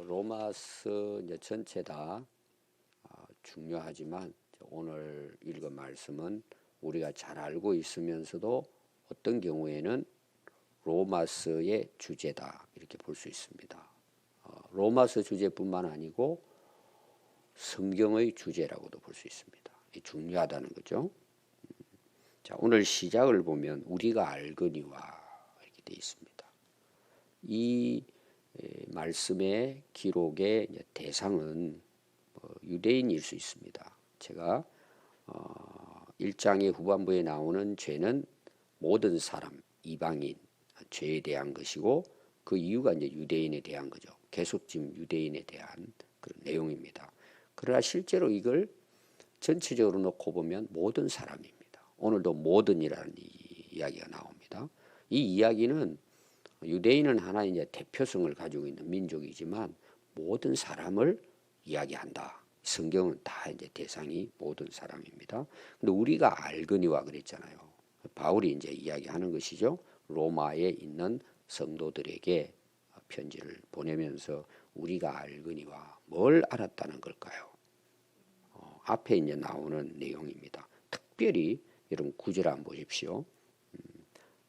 로마서 이제 전체 다 중요하지만 오늘 읽은 말씀은 우리가 잘 알고 있으면서도 어떤 경우에는 로마서의 주제다 이렇게 볼 수 있습니다. 로마서 주제뿐만 아니고 성경의 주제라고도 볼 수 있습니다. 중요하다는 거죠. 자, 오늘 시작을 보면 우리가 알거니와 이렇게 되어 있습니다. 이 말씀의 기록의 대상은 유대인일 수 있습니다. 제가 1장의 후반부에 나오는 죄는 모든 사람, 이방인, 죄에 대한 것이고 그 이유가 이제 유대인에 대한 거죠. 계속 지금 유대인에 대한 그런 내용입니다. 그러나 실제로 이걸 전체적으로 놓고 보면 모든 사람입니다. 오늘도 모든이라는 이야기가 나옵니다. 이 이야기는 유대인은 하나 이제 대표성을 가지고 있는 민족이지만 모든 사람을 이야기한다. 성경은 다 이제 대상이 모든 사람입니다. 근데 우리가 알거니와 그랬잖아요. 바울이 이제 이야기하는 것이죠. 로마에 있는 성도들에게 편지를 보내면서 우리가 알거니와 뭘 알았다는 걸까요? 앞에 이제 나오는 내용입니다. 특별히 여러분 9절 한번 보십시오.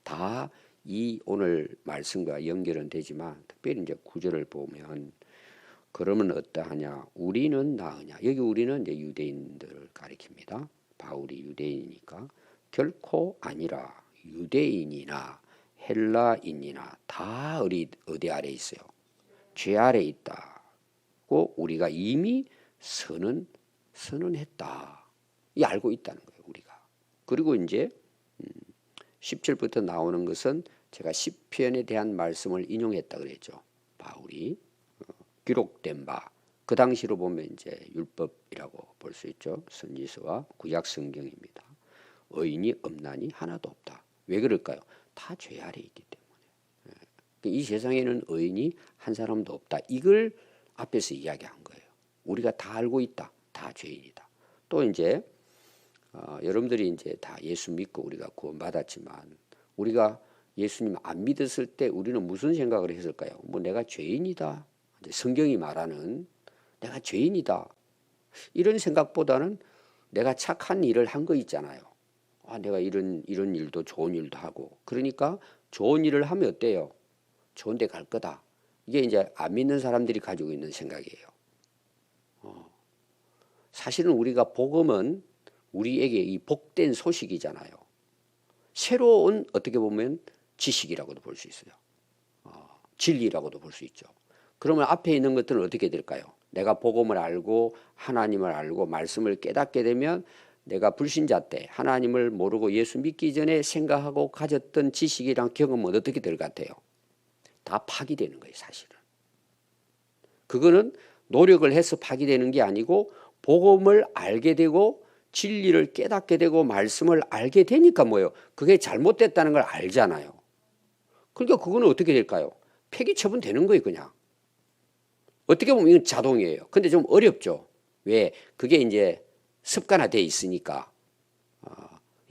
다 이 오늘 말씀과 연결은 되지만 특별히 이제 9절을 보면 그러면 어떠하냐? 우리는 나으냐? 여기 우리는 이제 유대인들을 가리킵니다. 바울이 유대인이니까 결코 아니라 유대인이나 헬라인이나 다 어디 아래 있어요? 죄 아래 있다고 우리가 이미 선언했다. 이 알고 있다는 거예요, 우리가. 그리고 이제 17부터 나오는 것은 제가 시편에 대한 말씀을 인용했다 그랬죠. 바울이 기록된 바. 그 당시로 보면 이제 율법이라고 볼 수 있죠. 선지서와 구약 성경입니다. 의인이 없나니 하나도 없다. 왜 그럴까요? 다 죄 아래 있기 때문에. 이 세상에는 의인이 한 사람도 없다. 이걸 앞에서 이야기한 거예요. 우리가 다 알고 있다. 다 죄인이다. 또 이제 여러분들이 이제 다 예수 믿고 우리가 구원받았지만 우리가 예수님 안 믿었을 때 우리는 무슨 생각을 했을까요? 뭐 내가 죄인이다. 성경이 말하는 내가 죄인이다. 이런 생각보다는 내가 착한 일을 한 거 있잖아요. 내가 이런 일도 좋은 일도 하고 그러니까 좋은 일을 하면 어때요? 좋은 데 갈 거다. 이게 이제 안 믿는 사람들이 가지고 있는 생각이에요. 사실은 우리가 복음은 우리에게 이 복된 소식이잖아요. 새로운 어떻게 보면 지식이라고도 볼 수 있어요. 진리라고도 볼 수 있죠. 그러면 앞에 있는 것들은 어떻게 될까요? 내가 복음을 알고 하나님을 알고 말씀을 깨닫게 되면 내가 불신자 때 하나님을 모르고 예수 믿기 전에 생각하고 가졌던 지식이랑 경험은 어떻게 될 것 같아요? 다 파기되는 거예요, 사실은. 그거는 노력을 해서 파기되는 게 아니고 복음을 알게 되고 진리를 깨닫게 되고 말씀을 알게 되니까 뭐예요? 그게 잘못됐다는 걸 알잖아요. 그러니까 그거는 어떻게 될까요? 폐기 처분되는 거예요, 그냥. 어떻게 보면 이건 자동이에요. 근데 좀 어렵죠. 왜? 그게 이제 습관화되어 있으니까.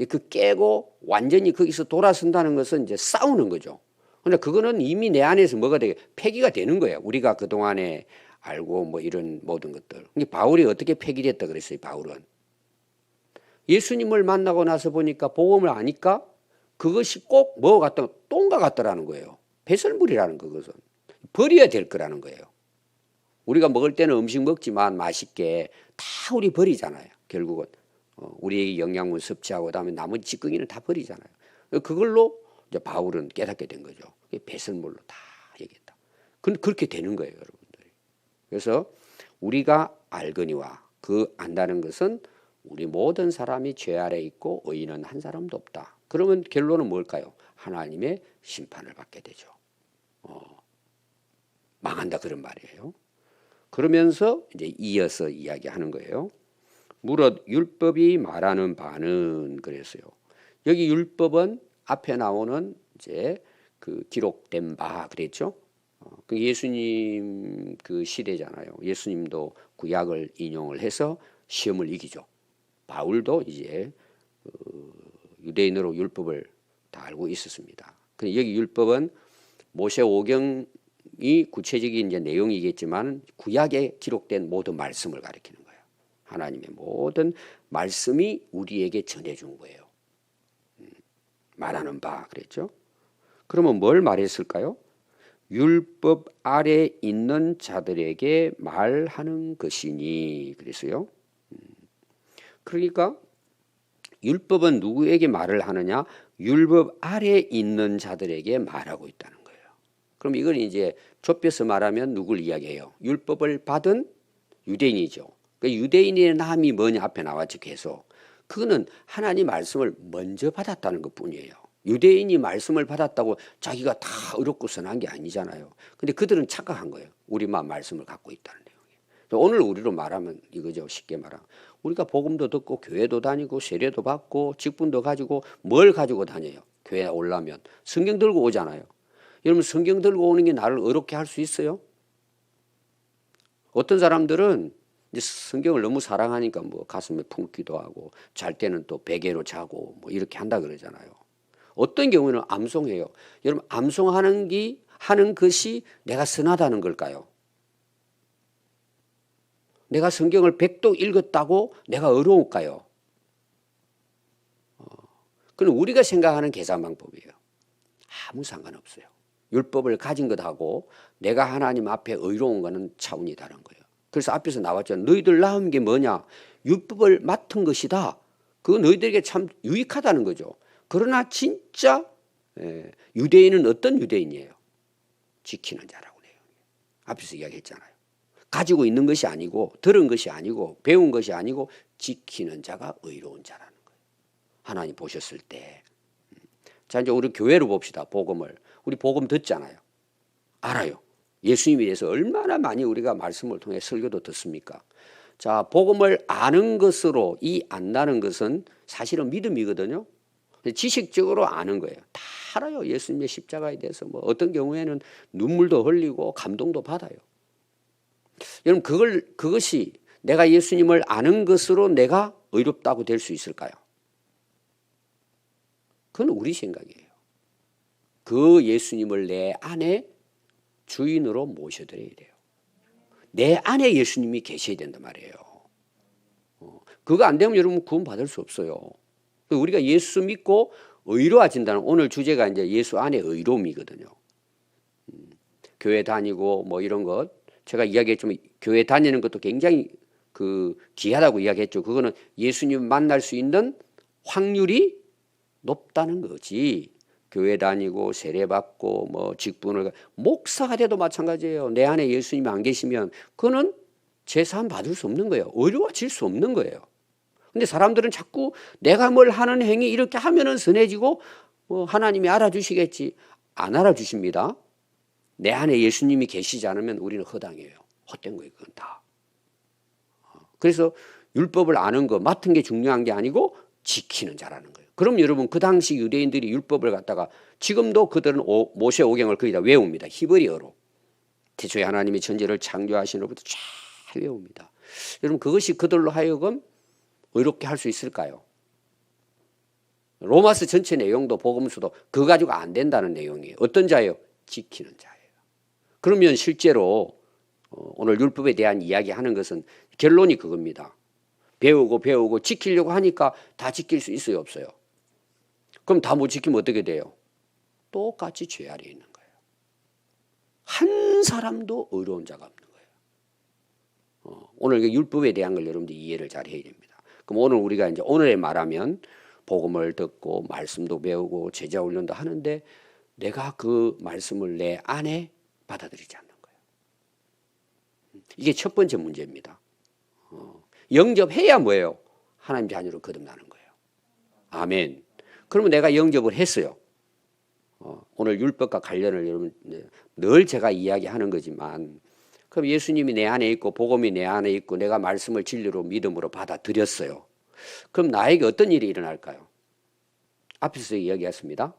그 깨고 완전히 거기서 돌아선다는 것은 이제 싸우는 거죠. 근데 그거는 이미 내 안에서 뭐가 되게 폐기가 되는 거예요. 우리가 그동안에 알고 뭐 이런 모든 것들. 바울이 어떻게 폐기됐다 그랬어요, 바울은. 예수님을 만나고 나서 보니까 복음을 아니까 그것이 꼭 뭐 같다, 똥과 같더라는 거예요. 배설물이라는 그것은. 버려야 될 거라는 거예요. 우리가 먹을 때는 음식 먹지만 맛있게 다 우리 버리잖아요. 결국은 우리에게 영양분 섭취하고 그다음에 나머지 찌꺼기는 다 버리잖아요. 그걸로 이제 바울은 깨닫게 된 거죠. 배설물로 다 얘기했다. 그렇게 되는 거예요, 여러분들이. 그래서 우리가 알거니와 그 안다는 것은 우리 모든 사람이 죄 아래 있고 의인은 한 사람도 없다. 그러면 결론은 뭘까요? 하나님의 심판을 받게 되죠. 망한다 그런 말이에요. 그러면서 이제 이어서 이야기하는 거예요. 무릇 율법이 말하는 바는 그랬어요. 여기 율법은 앞에 나오는 이제 그 기록된 바 그랬죠. 그 예수님 그 시대잖아요. 예수님도 구약을 인용을 해서 시험을 이기죠. 바울도 이제 유대인으로 율법을 다 알고 있었습니다. 근데 여기 율법은 모세 오경 말씀이 구체적인 이제 내용이겠지만 구약에 기록된 모든 말씀을 가리키는 거예요. 하나님의 모든 말씀이 우리에게 전해준 거예요. 말하는 바 그랬죠. 그러면 뭘 말했을까요? 율법 아래 있는 자들에게 말하는 것이니 그랬어요. 그러니까 율법은 누구에게 말을 하느냐? 율법 아래 있는 자들에게 말하고 있다는 거예요. 그럼 이건 이제 좁혀서 말하면 누굴 이야기해요? 율법을 받은 유대인이죠. 그 유대인의 남이 뭐냐 앞에 나왔죠. 계속. 그거는 하나님 말씀을 먼저 받았다는 것뿐이에요. 유대인이 말씀을 받았다고 자기가 다 의롭고 선한 게 아니잖아요. 근데 그들은 착각한 거예요. 우리만 말씀을 갖고 있다는 내용이에요. 오늘 우리로 말하면 이거죠. 쉽게 말하면. 우리가 복음도 듣고 교회도 다니고 세례도 받고 직분도 가지고 뭘 가지고 다녀요? 교회에 오려면 성경 들고 오잖아요. 여러분 성경 들고 오는 게 나를 의롭게 할 수 있어요? 어떤 사람들은 이제 성경을 너무 사랑하니까 뭐 가슴에 품기도 하고 잘 때는 또 베개로 자고 뭐 이렇게 한다 그러잖아요. 어떤 경우에는 암송해요. 여러분 암송하는 하는 것이 내가 선하다는 걸까요? 내가 성경을 100도 읽었다고 내가 어려울까요? 그건 우리가 생각하는 계산 방법이에요. 아무 상관없어요. 율법을 가진 것하고 내가 하나님 앞에 의로운 것은 차원이 다른 거예요. 그래서 앞에서 나왔잖아요. 너희들 낳은 게 뭐냐? 율법을 맡은 것이다. 그거 너희들에게 참 유익하다는 거죠. 그러나 진짜 유대인은 어떤 유대인이에요? 지키는 자라고 해요. 앞에서 이야기했잖아요. 가지고 있는 것이 아니고 들은 것이 아니고 배운 것이 아니고 지키는 자가 의로운 자라는 거예요. 하나님 보셨을 때. 자 이제 우리 교회로 봅시다. 복음을. 우리 복음 듣잖아요. 알아요. 예수님에 대해서 얼마나 많이 우리가 말씀을 통해 설교도 듣습니까? 자 복음을 아는 것으로 이 안다는 것은 사실은 믿음이거든요. 지식적으로 아는 거예요. 다 알아요. 예수님의 십자가에 대해서 뭐 어떤 경우에는 눈물도 흘리고 감동도 받아요. 여러분 그것이 내가 예수님을 아는 것으로 내가 의롭다고 될 수 있을까요? 그건 우리 생각이에요. 그 예수님을 내 안에 주인으로 모셔드려야 돼요. 내 안에 예수님이 계셔야 된단 말이에요. 그거 안 되면 여러분 구원 받을 수 없어요. 우리가 예수 믿고 의로워진다는 오늘 주제가 이제 예수 안에 의로움이거든요. 교회 다니고 뭐 이런 것 제가 이야기했지만 교회 다니는 것도 굉장히 귀하다고 이야기했죠. 그거는 예수님 만날 수 있는 확률이 높다는 거지. 교회 다니고 세례받고 뭐 직분을 목사가 돼도 마찬가지예요. 내 안에 예수님이 안 계시면 그거는 제사함 받을 수 없는 거예요. 의로워질 수 없는 거예요. 근데 사람들은 자꾸 내가 뭘 하는 행위 이렇게 하면은 선해지고 하나님이 알아주시겠지. 안 알아주십니다. 내 안에 예수님이 계시지 않으면 우리는 허당이에요. 헛된 거예요. 그건 다. 그래서 율법을 아는 거 맡은 게 중요한 게 아니고 지키는 자라는 거예요. 그럼 여러분 그 당시 유대인들이 율법을 갖다가 지금도 그들은 모세 오경을 거의 다 외웁니다. 히브리어로. 태초에 하나님이 천지를 창조하신 후부터 잘 외웁니다. 여러분 그것이 그들로 하여금 의롭게 할 수 있을까요? 로마서 전체 내용도 복음서도 그거 가지고 안 된다는 내용이에요. 어떤 자예요? 지키는 자예요. 그러면 실제로 오늘 율법에 대한 이야기하는 것은 결론이 그겁니다. 배우고 지키려고 하니까 다 지킬 수 있어요? 없어요? 그럼 다 못 지키면 어떻게 돼요? 똑같이 죄 아래에 있는 거예요. 한 사람도 의로운 자가 없는 거예요. 오늘 율법에 대한 걸 여러분들이 이해를 잘 해야 됩니다. 그럼 오늘 우리가 이제 오늘에 말하면 복음을 듣고 말씀도 배우고 제자 훈련도 하는데 내가 그 말씀을 내 안에 받아들이지 않는 거예요. 이게 첫 번째 문제입니다. 영접해야 뭐예요? 하나님 자녀로 거듭나는 거예요. 아멘. 그러면 내가 영접을 했어요. 오늘 율법과 관련을 여러분 늘 제가 이야기하는 거지만 그럼 예수님이 내 안에 있고 복음이 내 안에 있고 내가 말씀을 진리로 믿음으로 받아들였어요. 그럼 나에게 어떤 일이 일어날까요? 앞에서 이야기했습니다.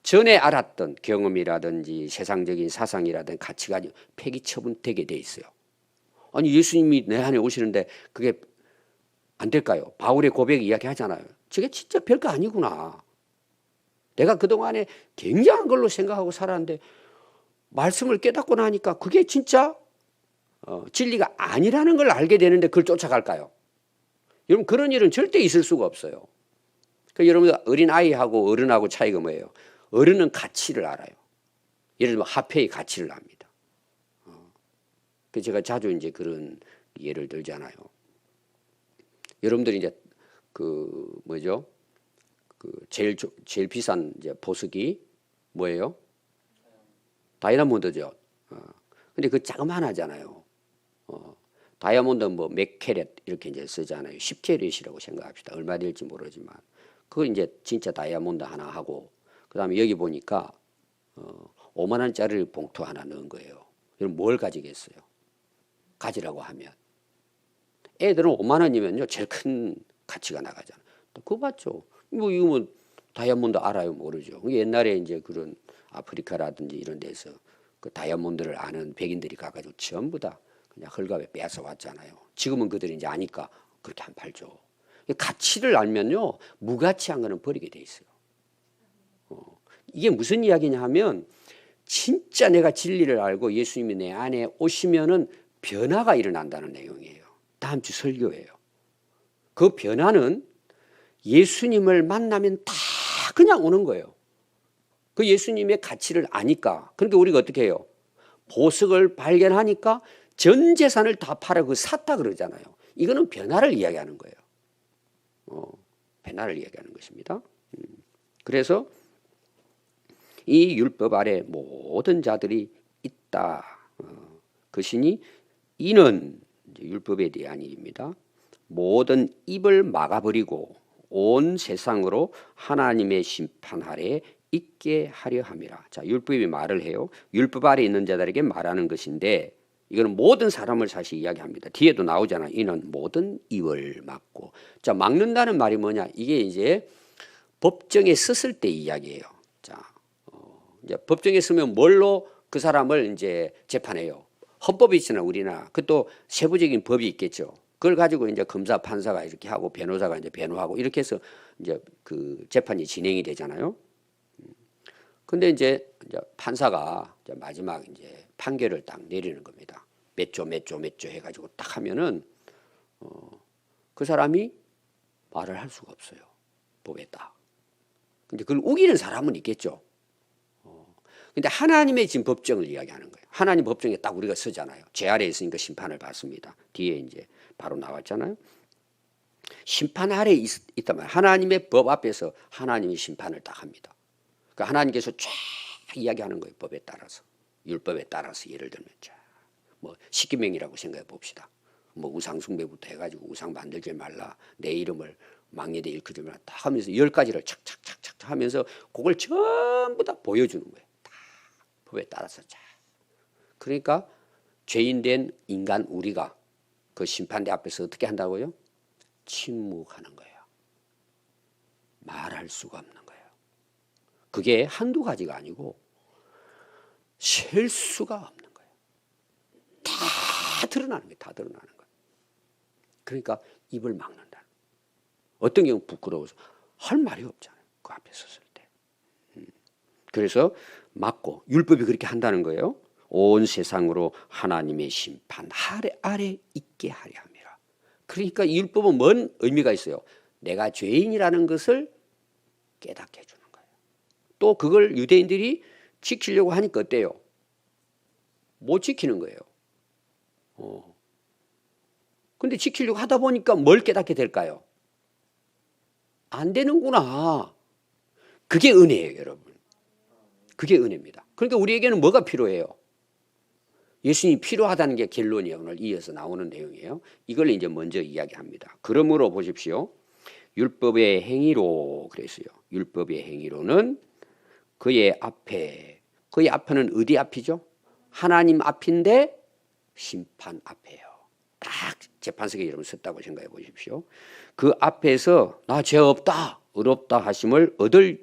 전에 알았던 경험이라든지 세상적인 사상이라든지 가치관이 폐기 처분되게 돼 있어요. 아니 예수님이 내 안에 오시는데 그게 안 될까요? 바울의 고백 이야기하잖아요. 저게 진짜 별거 아니구나. 내가 그동안에 굉장한 걸로 생각하고 살았는데 말씀을 깨닫고 나니까 그게 진짜 진리가 아니라는 걸 알게 되는데 그걸 쫓아갈까요? 여러분 그런 일은 절대 있을 수가 없어요. 그러니까 여러분 어린아이하고 어른하고 차이가 뭐예요? 어른은 가치를 알아요. 예를 들면 화폐의 가치를 압니다. 그 제가 자주 이제 그런 예를 들잖아요. 여러분들이 이제 그 뭐죠? 그 제일 비싼 이제 보석이 뭐예요? 다이아몬드죠. 근데 그 자그만하잖아요. 다이아몬드는 뭐 몇 캐럿 이렇게 이제 쓰잖아요. 10캐럿이라고 생각합시다. 얼마 될지 모르지만 그걸 이제 진짜 다이아몬드 하나 하고 그다음에 여기 보니까 5만 원짜리 봉투 하나 넣은 거예요. 그럼 뭘 가지겠어요? 가지라고 하면 애들은 5만 원이면요 제일 큰 가치가 나가잖아요. 그거 맞죠? 뭐 이거 뭐 다이아몬드 알아요 모르죠. 옛날에 이제 그런 아프리카라든지 이런 데서 그 다이아몬드를 아는 백인들이 가가지고 전부 다 그냥 헐값에 빼앗아 왔잖아요. 지금은 그들이 이제 아니까 그렇게 안 팔죠. 가치를 알면요 무가치한 거는 버리게 돼 있어요. 이게 무슨 이야기냐 하면 진짜 내가 진리를 알고 예수님이 내 안에 오시면은 변화가 일어난다는 내용이에요. 다음 주 설교예요. 그 변화는 예수님을 만나면 다 그냥 오는 거예요. 그 예수님의 가치를 아니까. 그러니까 우리가 어떻게 해요? 보석을 발견하니까 전 재산을 다 팔아 그 샀다 그러잖아요. 이거는 변화를 이야기하는 거예요. 변화를 이야기하는 것입니다. 그래서 이 율법 아래 모든 자들이 있다. 그시니 이는 율법에 대한 일입니다. 모든 입을 막아버리고 온 세상으로 하나님의 심판 아래 있게 하려 함이라. 자, 율법이 말을 해요. 율법 아래 있는 자들에게 말하는 것인데 이거는 모든 사람을 사실 이야기합니다. 뒤에도 나오잖아. 이는 모든 입을 막고. 자, 막는다는 말이 뭐냐? 이게 이제 법정에 섰을 때 이야기예요. 자, 이제 법정에 서면 뭘로 그 사람을 이제 재판해요. 헌법이 있잖아, 우리나라. 그것도 세부적인 법이 있겠죠. 그걸 가지고 이제 검사, 판사가 이렇게 하고 변호사가 이제 변호하고 이렇게 해서 이제 그 재판이 진행이 되잖아요. 근데 이제 판사가 이제 마지막 이제 판결을 딱 내리는 겁니다. 몇 조 해가지고 딱 하면은 그 사람이 말을 할 수가 없어요. 법에 딱. 근데 그걸 우기는 사람은 있겠죠. 근데 하나님의 지금 법정을 이야기하는 거예요. 하나님 법정에 딱 우리가 서잖아요. 제 아래에 있으니까 심판을 받습니다. 뒤에 이제 바로 나왔잖아요. 심판 아래에 있단 말이에요. 하나님의 법 앞에서 하나님이 심판을 딱 합니다. 그러니까 하나님께서 쫙 이야기하는 거예요. 법에 따라서. 율법에 따라서 예를 들면 뭐 십계명이라고 생각해 봅시다. 뭐 우상 숭배부터 해가지고 우상 만들지 말라. 내 이름을 망예대 일컫지 말라. 다 하면서 10가지를 착착착착 하면서 그걸 전부 다 보여주는 거예요. 다 법에 따라서 자. 그러니까 죄인된 인간 우리가 그 심판대 앞에서 어떻게 한다고요? 침묵하는 거예요. 말할 수가 없는 거예요. 그게 한두 가지가 아니고 셀 수가 없는 거예요. 다 드러나는 거예요. 다 드러나는 거예요. 그러니까 입을 막는다. 어떤 경우 부끄러워서 할 말이 없잖아요. 그 앞에 섰을 때. 그래서 막고 율법이 그렇게 한다는 거예요. 온 세상으로 하나님의 심판 아래 있게 하려 함이라. 그러니까 이 율법은 뭔 의미가 있어요? 내가 죄인이라는 것을 깨닫게 해주는 거예요. 또 그걸 유대인들이 지키려고 하니까 어때요? 못 지키는 거예요. 근데 지키려고 하다 보니까 뭘 깨닫게 될까요? 안 되는구나. 그게 은혜예요, 여러분. 그게 은혜입니다. 그러니까 우리에게는 뭐가 필요해요? 예수님이 필요하다는 게 결론이에요. 오늘 이어서 나오는 내용이에요. 이걸 이제 먼저 이야기합니다. 그러므로 보십시오. 율법의 행위로 그랬어요. 율법의 행위로는 그의 앞에는 어디 앞이죠? 하나님 앞인데 심판 앞이에요. 딱 재판석에 여러분 섰다고 생각해 보십시오. 그 앞에서 나 죄 없다, 의롭다 하심을 얻을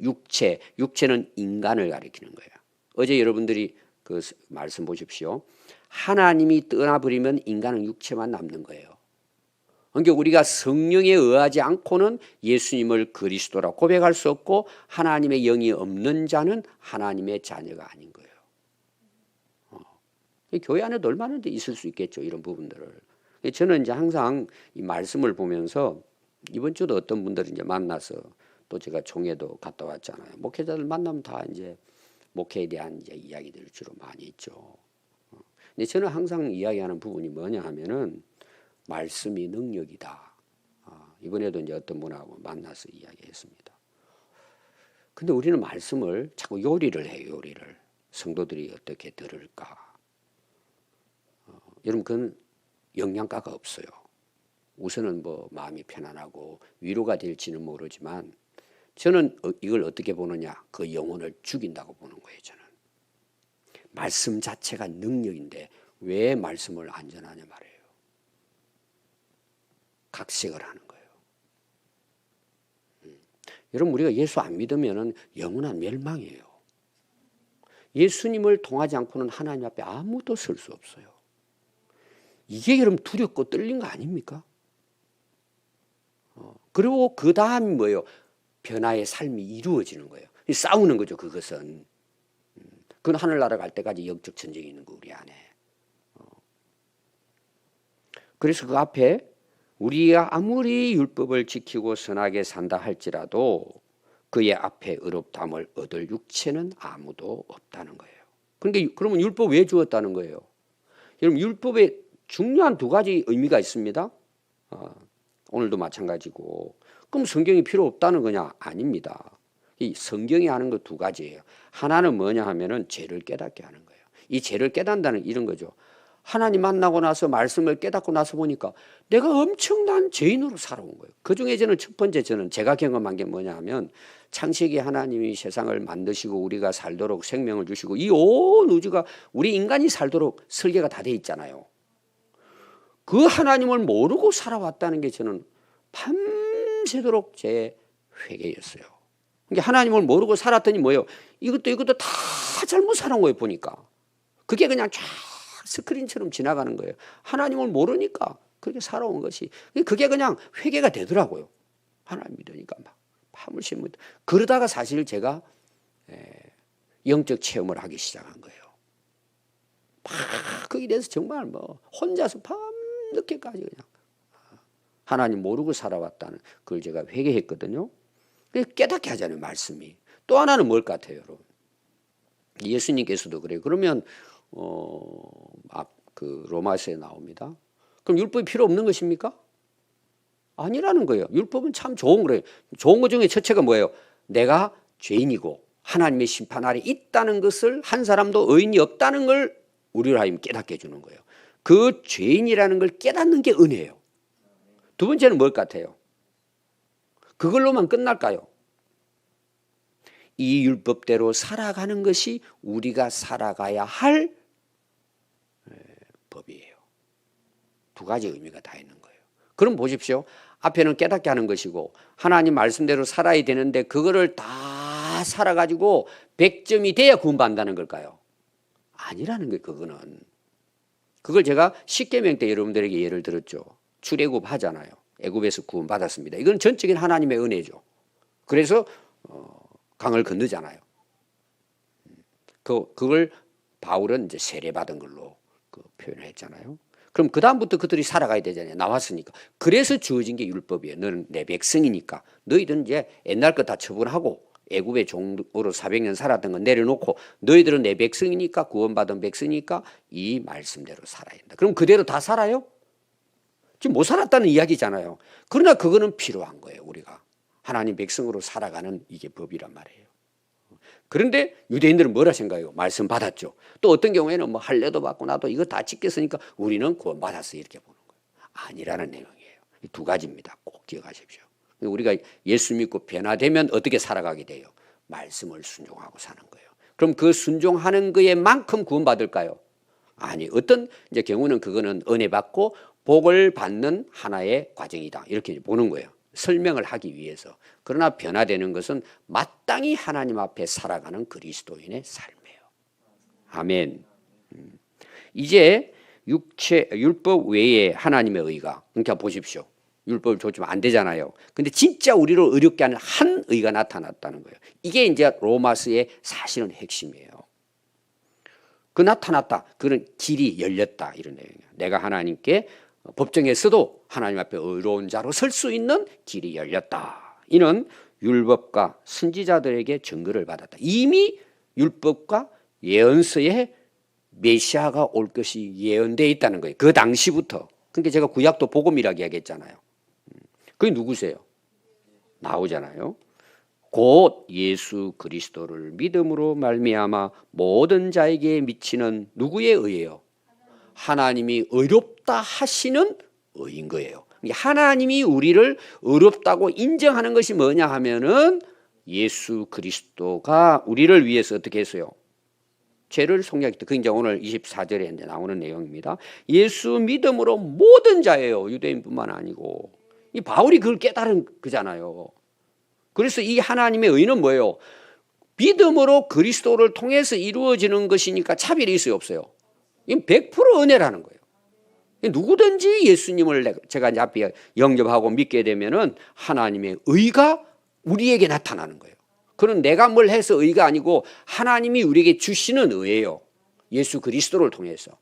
육체는 인간을 가리키는 거예요. 어제 여러분들이 그 말씀 보십시오. 하나님이 떠나버리면 인간은 육체만 남는 거예요. 그러니까 우리가 성령에 의하지 않고는 예수님을 그리스도라 고백할 수 없고 하나님의 영이 없는 자는 하나님의 자녀가 아닌 거예요. 교회 안에도 얼마나 있을 수 있겠죠. 이런 부분들을. 저는 이제 항상 이 말씀을 보면서 이번 주도 어떤 분들을 이제 만나서 또 제가 총회도 갔다 왔잖아요. 목회자들 만나면 다 이제 목회에 대한 이제 이야기들을 주로 많이 있죠. 근데 저는 항상 이야기하는 부분이 뭐냐 하면은 말씀이 능력이다. 이번에도 이제 어떤 분하고 만나서 이야기했습니다. 근데 우리는 말씀을 자꾸 요리를 해요. 요리를. 성도들이 어떻게 들을까. 여러분 그건 영양가가 없어요. 우선은 뭐 마음이 편안하고 위로가 될지는 모르지만 저는 이걸 어떻게 보느냐. 그 영혼을 죽인다고 보는 거예요. 저는. 말씀 자체가 능력인데 왜 말씀을 안 전하냐 말이에요. 각색을 하는 거예요. 여러분 우리가 예수 안 믿으면 영원한 멸망이에요. 예수님을 통하지 않고는 하나님 앞에 아무도 설 수 없어요. 이게 여러분 두렵고 떨린 거 아닙니까? 그리고 그 다음이 뭐예요? 변화의 삶이 이루어지는 거예요. 싸우는 거죠. 그것은. 그건 하늘나라 갈 때까지 영적 전쟁이 있는 거 우리 안에. 그래서 그 앞에 우리가 아무리 율법을 지키고 선하게 산다 할지라도 그의 앞에 의롭다함을 얻을 육체는 아무도 없다는 거예요. 그러니까 그러면 율법 왜 주었다는 거예요? 여러분 율법에 중요한 두 가지 의미가 있습니다. 오늘도 마찬가지고. 그럼 성경이 필요 없다는 거냐? 아닙니다. 이 성경이 하는 거 두 가지예요. 하나는 뭐냐 하면은 죄를 깨닫게 하는 거예요. 이 죄를 깨닫는다는 이런 거죠. 하나님 만나고 나서 말씀을 깨닫고 나서 보니까 내가 엄청난 죄인으로 살아온 거예요. 그중에 저는 첫 번째 저는 제가 경험한 게 뭐냐 하면 창세기 하나님이 세상을 만드시고 우리가 살도록 생명을 주시고 이 온 우주가 우리 인간이 살도록 설계가 다 돼 있잖아요. 그 하나님을 모르고 살아왔다는 게 저는 밤새도록 제 회개였어요. 그러니까 하나님을 모르고 살았더니 뭐예요? 이것도 다 잘못 살아온 거예요. 보니까. 그게 그냥 쫙 스크린처럼 지나가는 거예요. 하나님을 모르니까 그렇게 살아온 것이 그게 그냥 회개가 되더라고요. 하나님 믿으니까 막 밤을 새면 그러다가 사실 제가 영적 체험을 하기 시작한 거예요. 막 거기에 대해서 정말 뭐 혼자서 밤늦게까지 그냥 하나님 모르고 살아왔다는 그걸 제가 회개했거든요. 깨닫게 하잖아요. 말씀이. 또 하나는 뭘 같아요, 여러분? 예수님께서도 그래요. 그러면 그 로마서에 나옵니다. 그럼 율법이 필요 없는 것입니까? 아니라는 거예요. 율법은 참 좋은 거예요. 좋은 것 중에 첫째가 뭐예요? 내가 죄인이고 하나님의 심판 아래 있다는 것을 한 사람도 의인이 없다는 걸 우리로 하여금 깨닫게 해주는 거예요. 그 죄인이라는 걸 깨닫는 게 은혜예요. 두 번째는 뭘 같아요? 그걸로만 끝날까요? 이 율법대로 살아가는 것이 우리가 살아가야 할 법이에요. 두 가지 의미가 다 있는 거예요. 그럼 보십시오. 앞에는 깨닫게 하는 것이고 하나님 말씀대로 살아야 되는데 그거를 다 살아가지고 100점이 돼야 구원받는다는 걸까요? 아니라는 거예요. 그거는. 그걸 제가 십계명 때 여러분들에게 예를 들었죠. 출애굽 하잖아요. 애굽에서 구원받았습니다. 이건 전적인 하나님의 은혜죠. 그래서 강을 건너잖아요. 그걸 바울은 이제 세례받은 걸로 표현을 했잖아요. 그럼 그 다음부터 그들이 살아가야 되잖아요. 나왔으니까. 그래서 주어진 게 율법이에요. 너는 내 백성이니까. 너희들은 이제 옛날 거 다 처분하고 애굽의 종으로 400년 살았던 건 내려놓고 너희들은 내 백성이니까 구원받은 백성이니까 이 말씀대로 살아야 된다. 그럼 그대로 다 살아요? 지금 못 살았다는 이야기잖아요. 그러나 그거는 필요한 거예요. 우리가. 하나님 백성으로 살아가는 이게 법이란 말이에요. 그런데 유대인들은 뭐라 생각해요? 말씀 받았죠. 또 어떤 경우에는 뭐 할례도 받고 나도 이거 다 지켰으니까 우리는 구원 받았어 이렇게 보는 거예요. 아니라는 내용이에요. 이 두 가지입니다. 꼭 기억하십시오. 우리가 예수 믿고 변화되면 어떻게 살아가게 돼요? 말씀을 순종하고 사는 거예요. 그럼 그 순종하는 거에만큼 구원 받을까요? 아니, 어떤 이제 경우는 그거는 은혜 받고 복을 받는 하나의 과정이다. 이렇게 보는 거예요. 설명을 하기 위해서. 그러나 변화되는 것은 마땅히 하나님 앞에 살아가는 그리스도인의 삶이에요. 아멘. 이제 율법 외에 하나님의 의가, 그러니까 보십시오. 율법을 줬지만 안 되잖아요. 근데 진짜 우리를 의롭게 하는 한 의가 나타났다는 거예요. 이게 이제 로마서의 사실은 핵심이에요. 그 나타났다. 그런 길이 열렸다. 이런 내용이에요. 내가 하나님께 법정에서도 하나님 앞에 의로운 자로 설 수 있는 길이 열렸다. 이는 율법과 선지자들에게 증거를 받았다. 이미 율법과 예언서에 메시아가 올 것이 예언되어 있다는 거예요. 그 당시부터. 그러니까 제가 구약도 복음이라고 이야기했잖아요. 그게 누구세요? 나오잖아요. 곧 예수 그리스도를 믿음으로 말미암아 모든 자에게 미치는 누구에 의해요? 하나님이 의롭다 하시는 의인 거예요. 하나님이 우리를 의롭다고 인정하는 것이 뭐냐 하면은 예수 그리스도가 우리를 위해서 어떻게 했어요? 죄를 속량했다. 그 이제 오늘 24절에 나오는 내용입니다. 예수 믿음으로 모든 자예요. 유대인뿐만 아니고. 이 바울이 그걸 깨달은 거잖아요. 그래서 이 하나님의 의는 뭐예요? 믿음으로 그리스도를 통해서 이루어지는 것이니까 차별이 있어요, 없어요? 이건 100% 은혜라는 거예요. 누구든지 예수님을 제가 이제 앞에 영접하고 믿게 되면은 하나님의 의가 우리에게 나타나는 거예요. 그건 내가 뭘 해서 의가 아니고 하나님이 우리에게 주시는 의예요. 예수 그리스도를 통해서.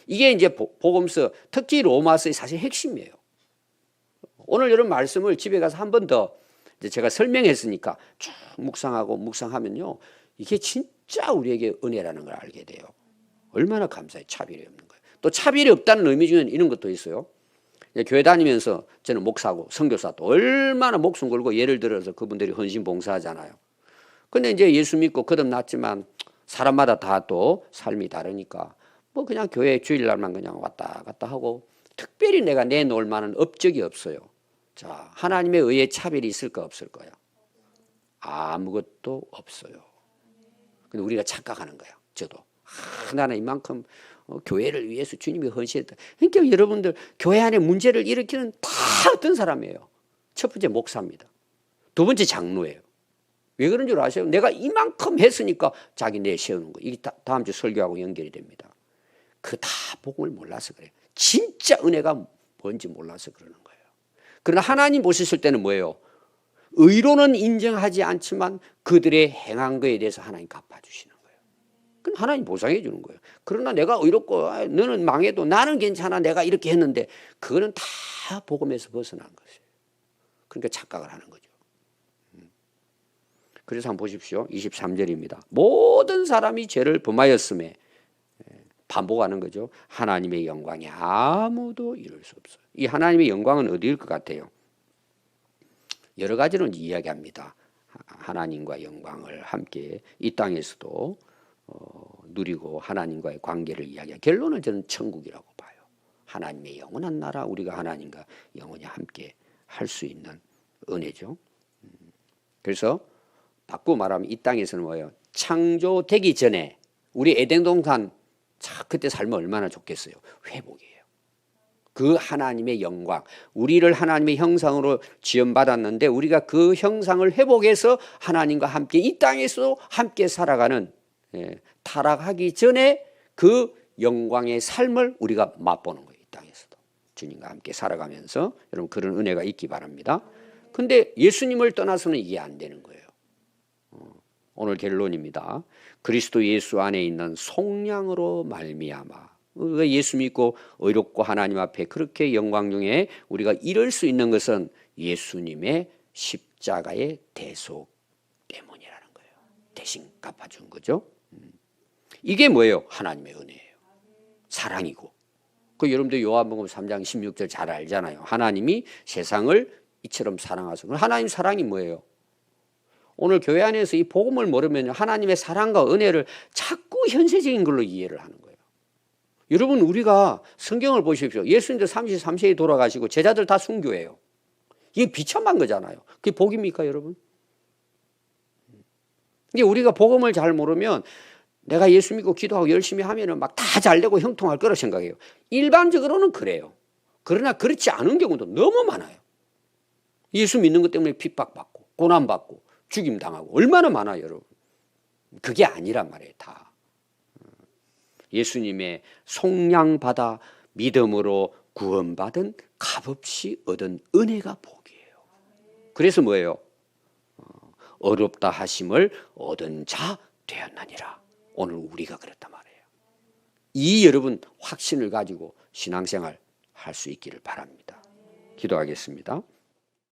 이게 이제 복음서, 특히 로마서의 사실 핵심이에요. 오늘 이런 말씀을 집에 가서 한 번 더 제가 설명했으니까 쭉 묵상하면요. 이게 진짜 우리에게 은혜라는 걸 알게 돼요. 얼마나 감사해. 차별이 없는 거예요. 또 차별이 없다는 의미 중에는 이런 것도 있어요. 교회 다니면서 저는 목사고 선교사도 얼마나 목숨 걸고 예를 들어서 그분들이 헌신 봉사하잖아요. 근데 이제 예수 믿고 거듭났지만 사람마다 다 또 삶이 다르니까 뭐 그냥 교회 주일날만 그냥 왔다 갔다 하고 특별히 내가 내놓을 만한 업적이 없어요. 자, 하나님의 의에 차별이 있을까 없을까요? 아무것도 없어요. 근데 우리가 착각하는 거예요. 저도. 나는 이만큼 교회를 위해서 주님이 헌신했다. 그러니까 여러분들 교회 안에 문제를 일으키는 다 어떤 사람이에요? 첫 번째 목사입니다. 두 번째 장로예요. 왜 그런 줄 아세요? 내가 이만큼 했으니까 자기 내세우는 거. 이게 다음 주 설교하고 연결이 됩니다. 그 다 복음을 몰라서 그래요. 진짜 은혜가 뭔지 몰라서 그러는 거예요. 그러나 하나님 보셨을 때는 뭐예요? 의로는 인정하지 않지만 그들의 행한 거에 대해서 하나님 갚아주시는 거예요. 그럼 하나님 보상해 주는 거예요. 그러나 내가 의롭고 너는 망해도 나는 괜찮아. 내가 이렇게 했는데 그거는 다 복음에서 벗어난 것이에요. 그러니까 착각을 하는 거죠. 그래서 한번 보십시오. 23절입니다. 모든 사람이 죄를 범하였음에 반복하는 거죠. 하나님의 영광이 아무도 이룰 수 없어요. 이 하나님의 영광은 어디일 것 같아요? 여러 가지로 이야기합니다. 하나님과 영광을 함께 이 땅에서도 누리고 하나님과의 관계를 이야기해요. 결론은 저는 천국이라고 봐요. 하나님의 영원한 나라, 우리가 하나님과 영원히 함께 할 수 있는 은혜죠. 그래서 바꾸고 말하면 이 땅에서는 뭐예요? 창조되기 전에 우리 에덴 동산 그때 살면 얼마나 좋겠어요. 회복이에요. 그 하나님의 영광, 우리를 하나님의 형상으로 지음받았는데 우리가 그 형상을 회복해서 하나님과 함께 이 땅에서도 함께 살아가는, 타락하기 전에 그 영광의 삶을 우리가 맛보는 거예요. 이 땅에서도 주님과 함께 살아가면서 여러분 그런 은혜가 있기 바랍니다. 근데 예수님을 떠나서는 이게 안 되는 거예요. 오늘 결론입니다. 그리스도 예수 안에 있는 속량으로 말미암아 우리가 예수 믿고 의롭고 하나님 앞에 그렇게 영광 중에 우리가 이룰 수 있는 것은 예수님의 십자가의 대속 때문이라는 거예요. 대신 갚아준 거죠. 이게 뭐예요? 하나님의 은혜예요. 사랑이고. 그 여러분들 요한복음 3장 16절 잘 알잖아요. 하나님이 세상을 이처럼 사랑하소서. 하나님 사랑이 뭐예요? 오늘 교회 안에서 이 복음을 모르면 하나님의 사랑과 은혜를 자꾸 현세적인 걸로 이해를 하는 거예요. 여러분 우리가 성경을 보십시오. 예수님도 33세에 돌아가시고 제자들 다 순교해요. 이게 비참한 거잖아요. 그게 복입니까 여러분? 이게 우리가 복음을 잘 모르면 내가 예수 믿고 기도하고 열심히 하면은 막 다 잘되고 형통할 거라 생각해요. 일반적으로는 그래요. 그러나 그렇지 않은 경우도 너무 많아요. 예수 믿는 것 때문에 핍박받고 고난받고 죽임당하고 얼마나 많아요 여러분. 그게 아니란 말이에요. 다 예수님의 속량받아 믿음으로 구원받은 값없이 얻은 은혜가 복이에요. 그래서 뭐예요? 어렵다 하심을 얻은 자 되었나니라. 오늘 우리가 그랬단 말이에요. 이 여러분 확신을 가지고 신앙생활 할 수 있기를 바랍니다. 기도하겠습니다.